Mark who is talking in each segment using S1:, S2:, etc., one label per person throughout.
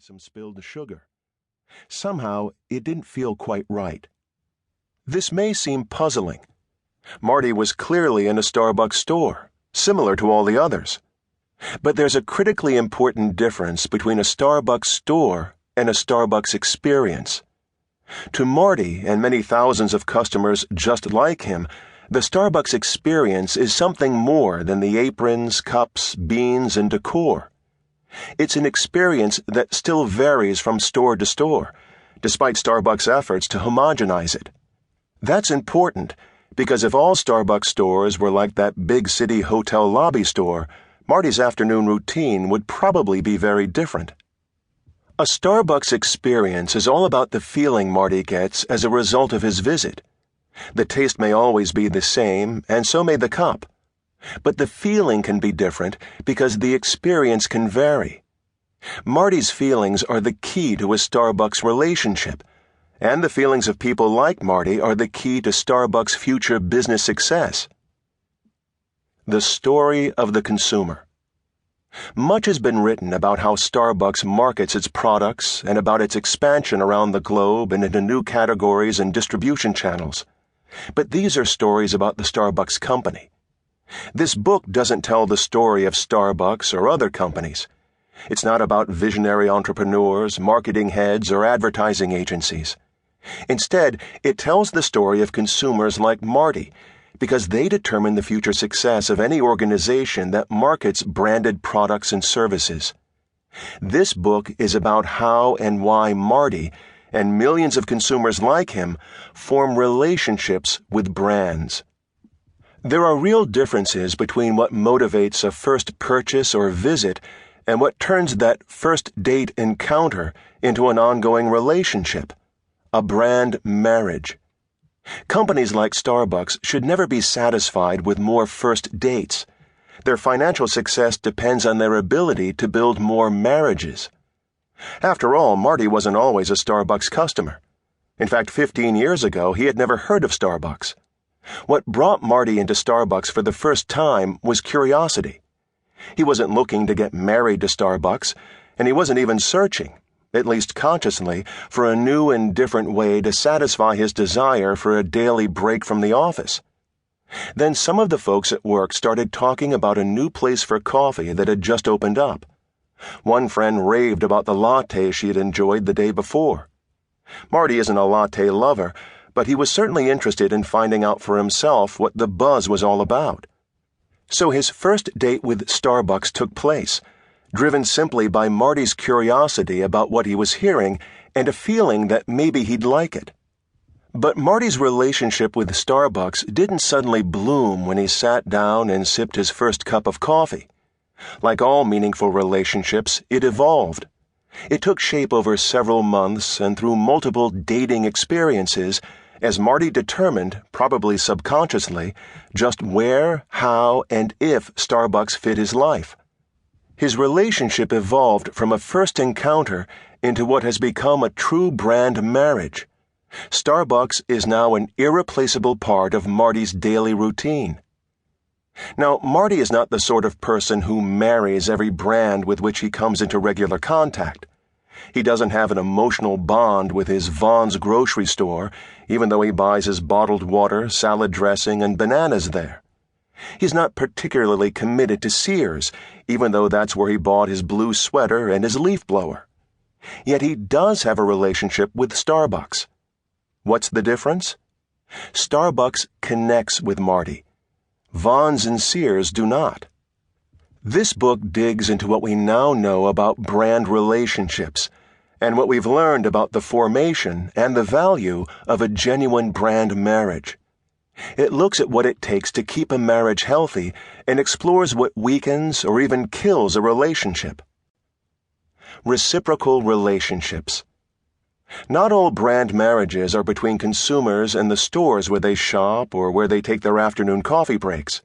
S1: some spilled sugar. Somehow, it didn't feel quite right. This may seem puzzling. Marty was clearly in a Starbucks store, similar to all the others. But there's a critically important difference between a Starbucks store and a Starbucks experience. To Marty and many thousands of customers just like him, the Starbucks experience is something more than the aprons, cups, beans, and decor. It's an experience that still varies from store to store, despite Starbucks' efforts to homogenize it. That's important because if all Starbucks stores were like that big city hotel lobby store, Marty's afternoon routine would probably be very different. A Starbucks experience is all about the feeling Marty gets as a result of his visit. The taste may always be the same, and so may the cup. But the feeling can be different because the experience can vary. Marty's feelings are the key to a Starbucks relationship, and the feelings of people like Marty are the key to Starbucks' future business success. The story of the consumer. Much has been written about how Starbucks markets its products and about its expansion around the globe and into new categories and distribution channels. But these are stories about the Starbucks company. This book doesn't tell the story of Starbucks or other companies. It's not about visionary entrepreneurs, marketing heads, or advertising agencies. Instead, it tells the story of consumers like Marty, because they determine the future success of any organization that markets branded products and services. This book is about how and why Marty and millions of consumers like him form relationships with brands. There are real differences between what motivates a first purchase or visit and what turns that first date encounter into an ongoing relationship, a brand marriage. Companies like Starbucks should never be satisfied with more first dates. Their financial success depends on their ability to build more marriages. After all, Marty wasn't always a Starbucks customer. In fact, 15 years ago, he had never heard of Starbucks. What brought Marty into Starbucks for the first time was curiosity. He wasn't looking to get married to Starbucks, and he wasn't even searching, at least consciously, for a new and different way to satisfy his desire for a daily break from the office. Then some of the folks at work started talking about a new place for coffee that had just opened up. One friend raved about the latte she had enjoyed the day before. Marty isn't a latte lover, but he was certainly interested in finding out for himself what the buzz was all about. So his first date with Starbucks took place, driven simply by Marty's curiosity about what he was hearing and a feeling that maybe he'd like it. But Marty's relationship with Starbucks didn't suddenly bloom when he sat down and sipped his first cup of coffee. Like all meaningful relationships, it evolved. It took shape over several months and through multiple dating experiences as Marty determined, probably subconsciously, just where, how, and if Starbucks fit his life. His relationship evolved from a first encounter into what has become a true brand marriage. Starbucks is now an irreplaceable part of Marty's daily routine. Now, Marty is not the sort of person who marries every brand with which he comes into regular contact. He doesn't have an emotional bond with his Vaughn's grocery store, even though he buys his bottled water, salad dressing, and bananas there. He's not particularly committed to Sears, even though that's where he bought his blue sweater and his leaf blower. Yet he does have a relationship with Starbucks. What's the difference? Starbucks connects with Marty. Vaughn's and Sears do not. This book digs into what we now know about brand relationships and what we've learned about the formation and the value of a genuine brand marriage. It looks at what it takes to keep a marriage healthy and explores what weakens or even kills a relationship. Reciprocal relationships. Not all brand marriages are between consumers and the stores where they shop or where they take their afternoon coffee breaks.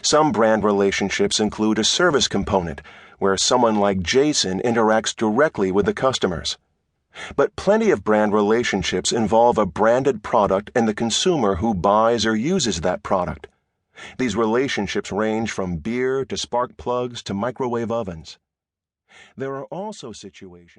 S1: Some brand relationships include a service component, where someone like Jason interacts directly with the customers. But plenty of brand relationships involve a branded product and the consumer who buys or uses that product. These relationships range from beer to spark plugs to microwave ovens. There are also situations